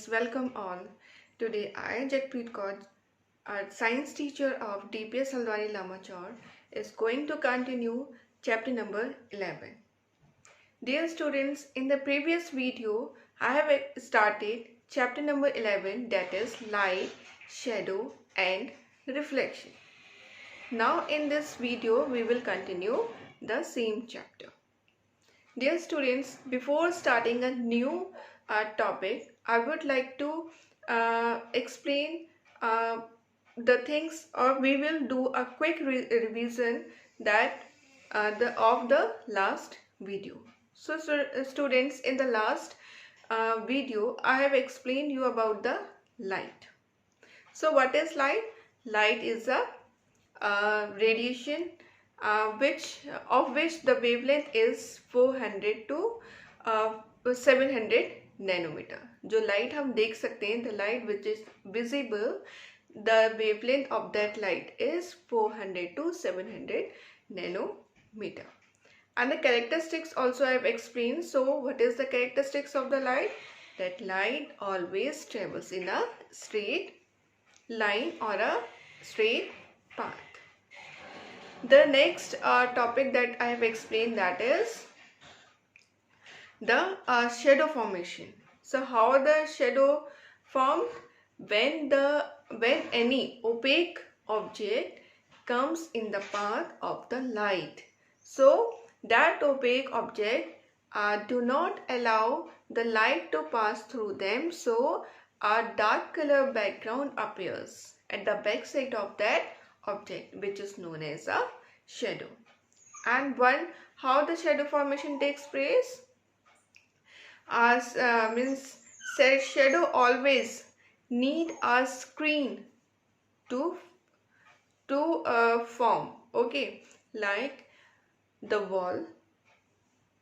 students, welcome all. Today I, Jakpreet Kaur, our science teacher of DPS Haldwani Lamachor, is going to continue chapter number 11. Dear students, in the previous video I have started chapter number 11, that is light, shadow and reflection. Now in this video we will continue the same chapter. Dear students, before starting a new topic, I would like to explain the things, or we will do a quick revision that of the last video. So, students, in the last video, I have explained you about the light. So, what is light? Light is a radiation which the wavelength is 400 to 700 nanometer. जो light हम देख सकते हैं, the light which is visible, the wavelength of that light is 400 to 700 nanometer. And the characteristics also I have explained. So what is the characteristics of the light? That light always travels in a straight line or a straight path. The next topic that I have explained, that is the shadow formation. So how the shadow formed? When any opaque object comes in the path of the light. So that opaque object do not allow the light to pass through them. So a dark color background appears at the back side of that object, which is known as a shadow. And how the shadow formation takes place? As means shadow always need a screen to form. Okay, like the wall,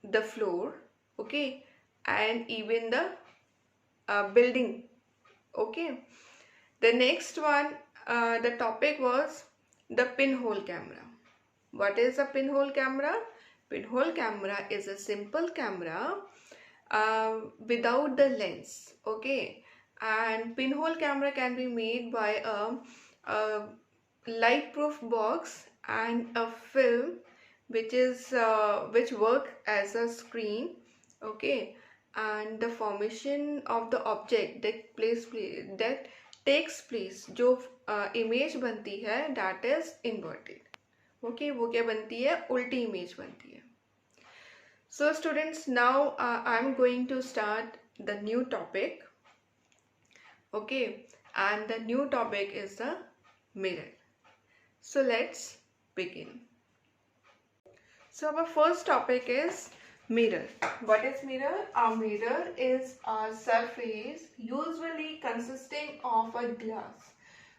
the floor, okay, and even the building. Okay, the next one, the topic was the pinhole camera. What is a pinhole camera? Pinhole camera is a simple camera without the lens. Okay, and pinhole camera can be made by a light-proof box and a film which work as a screen. Okay, and the formation of the object that takes place, जो image बनती है, that is inverted. Okay, वो क्या बनती है? उल्टी image बनती है. So students, now I am going to start the new topic. Okay, and the new topic is the mirror. So let's begin. So our first topic is mirror. What is mirror? A mirror is a surface usually consisting of a glass.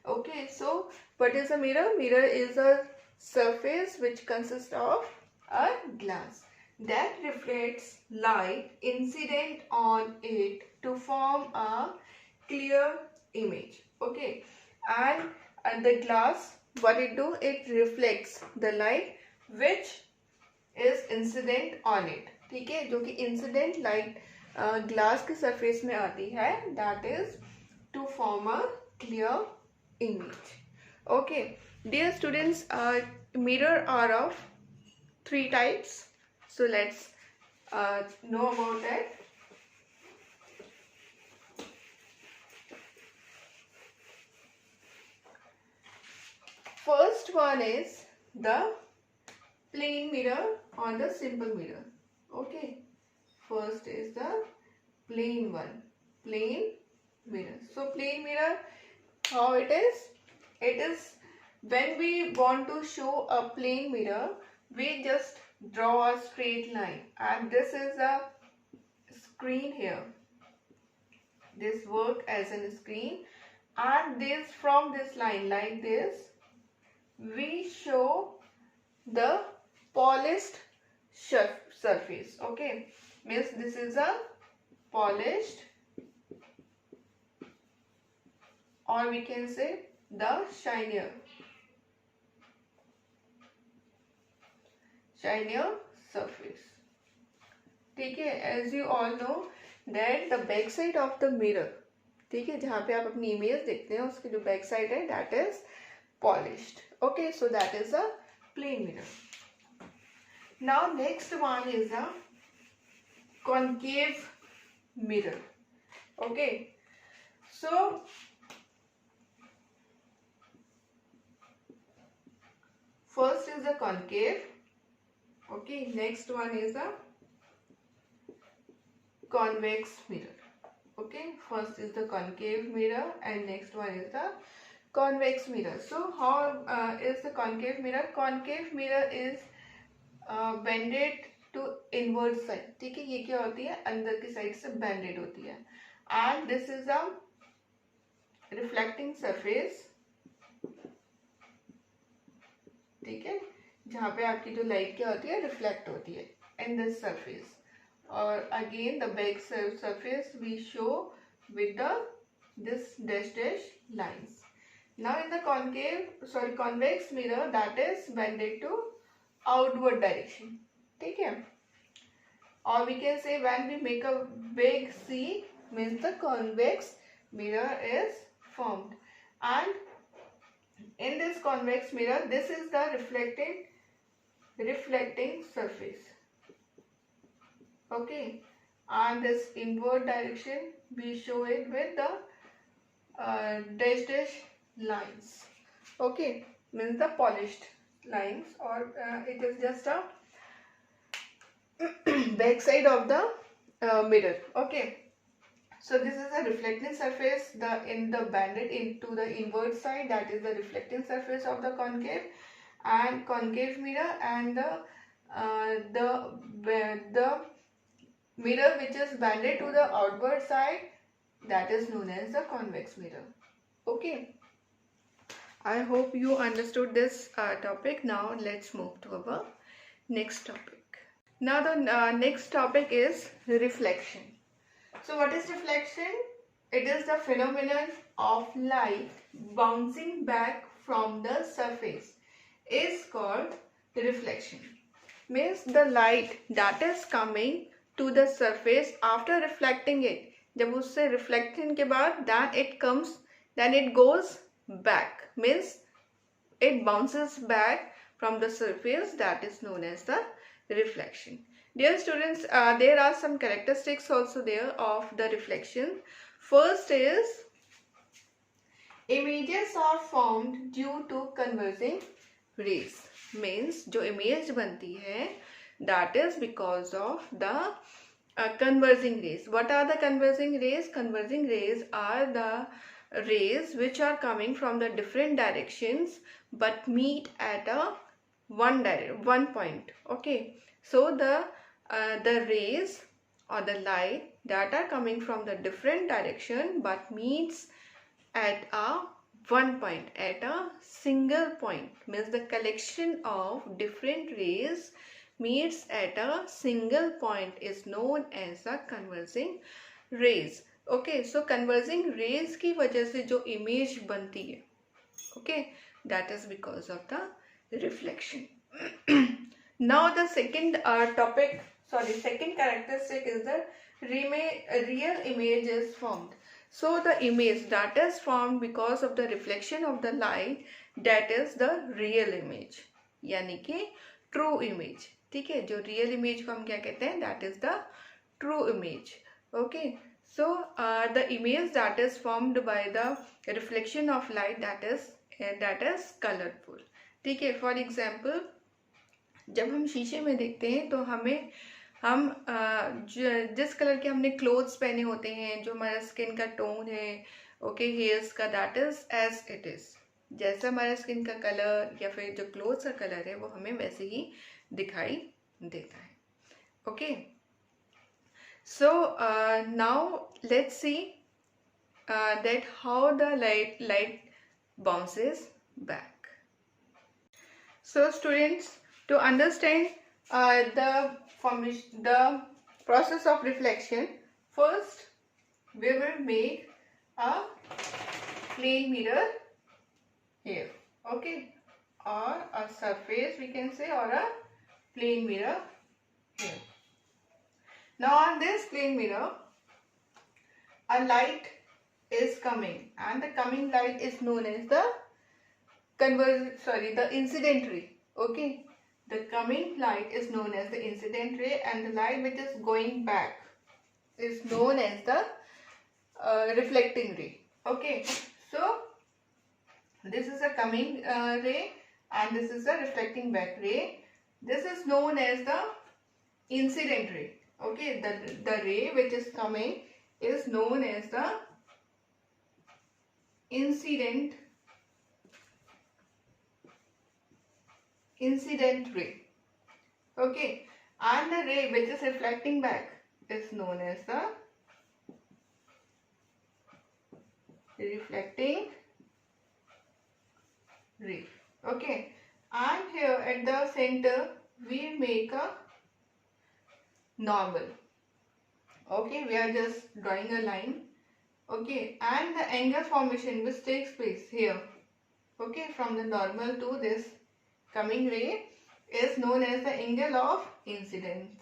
Okay, so what is a mirror? Mirror is a surface which consists of a glass that reflects light incident on it to form a clear image. Okay, and the glass, what it do? It reflects the light which is incident on it. ठीक है, जो कि incident light glass के surface में आती है, that is to form a clear image. Okay, dear students, mirror are of 3 types. So let's know about that. First one is the plain mirror or the simple mirror. Okay, first is the plain one, plain mirror. So plain mirror, how it is? It is when we want to show a plain mirror, we just draw a straight line, and this is a screen here. This work as a screen, and this from this line like this, we show the polished surface. Okay, means this is a polished, or we can say the shinier surface. ठीक है, as you all know that the back side of the mirror, ठीक है, जहाँ पे आप अपनी image देखते हैं उसकी जो बैक साइड है that is polished. Okay, so that is a plane mirror. Now next one is a concave mirror. Okay, so first is the concave. Okay, next one is a convex mirror. Okay, first is the concave mirror and next one is the convex mirror. So how is the concave mirror? Concave mirror is bended to inward side. ठीक है, ये क्या होती है, अंदर की side से bended होती है. And this is a reflecting surface. ठीक है, जहाँ पे आपकी जो लाइट क्या होती है, रिफ्लेक्ट होती है इन दिस सरफेस. और again the back surface we show with the this dash dash lines. Now in the convex mirror that is bended to outward direction. ठीक है, or we can say when we make a big C means the convex mirror is formed. And in this convex mirror this is the reflecting surface. Okay, and this inward direction we show it with the dash dash lines. Okay, means the polished lines, or it is just a back side of the mirror. Okay, so this is a reflecting surface, the banded into the inward side, that is the reflecting surface of the concave mirror, and the mirror which is banded to the outward side, that is known as the convex mirror. Okay, I hope you understood this topic. Now let's move to our next topic. Now the next topic is reflection. So what is reflection? It is the phenomenon of light bouncing back from the surface is called reflection. Means the light that is coming to the surface after reflecting it, जब उससे reflection के बाद then it goes back, means it bounces back from the surface, that is known as the reflection. Dear students, there are some characteristics also there of the reflection. First is images are formed due to converging rays. Means जो image बनती है that is because of the converging rays. What are the converging rays? Converging rays are the rays which are coming from the different directions but meet at a one point. Okay, so the rays or the light that are coming from the different direction but meets at a one point, at a single point, means the collection of different rays meets at a single point is known as the converging rays. Okay, so converging rays की वजह से जो image बनती है, okay, that is because of the reflection. Now the second second characteristic is the real image is formed. So the image that is formed because of the reflection of the light, that is the real image, यानी कि true image. ठीक है, जो real image को हम क्या कहते हैं, that is the true image. Okay, so the image that is formed by the reflection of light, that is colorful. ठीक है, for example जब हम शीशे में देखते हैं तो हम जिस कलर के हमने क्लोथ्स पहने होते हैं, जो हमारा स्किन का टोन है, ओके, हेयर्स का, that is as it is. जैसा हमारा स्किन का कलर या फिर जो क्लोथ्स का कलर है वो हमें वैसे ही दिखाई देता है. Okay, so now let's see that how the light bounces back. So students, to understand the process of reflection, first we will make a plane mirror here, okay, or a surface we can say, or a plane mirror here. Now on this plane mirror a light is coming, and the coming light is known as the the incident ray. Okay, the coming light is known as the incident ray, and the light which is going back is known as the reflecting ray. Okay, so this is a coming ray and this is a reflecting back ray. This is known as the incident ray. Okay, the ray which is coming is known as the incident ray. Okay, and the ray which is reflecting back is known as the reflecting ray. Okay, and here at the center we make a normal. Okay, we are just drawing a line. Okay, and the angle formation which takes place here, okay, from the normal to this coming ray is known as the angle of incidence.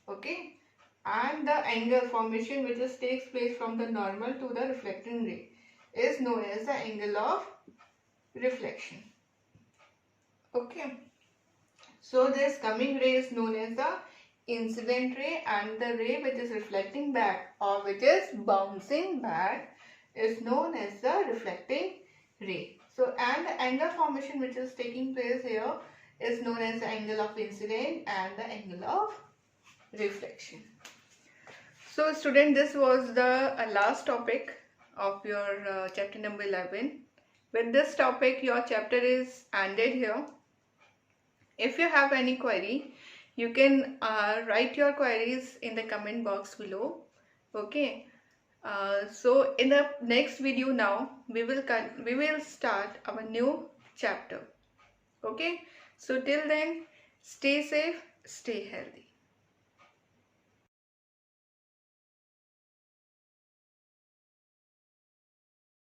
Okay, and the angle formation which is takes place from the normal to the reflecting ray is known as the angle of reflection. Okay, so this coming ray is known as the incident ray, and the ray which is reflecting back or which is bouncing back is known as the reflecting ray. So, and the angle formation which is taking place here is known as the angle of incident and the angle of reflection. So student, this was the last topic of your chapter number 11. With this topic your chapter is ended here. If you have any query, you can write your queries in the comment box below. Okay, so in the next video now we will start our new chapter. Okay, so till then, stay safe, stay healthy.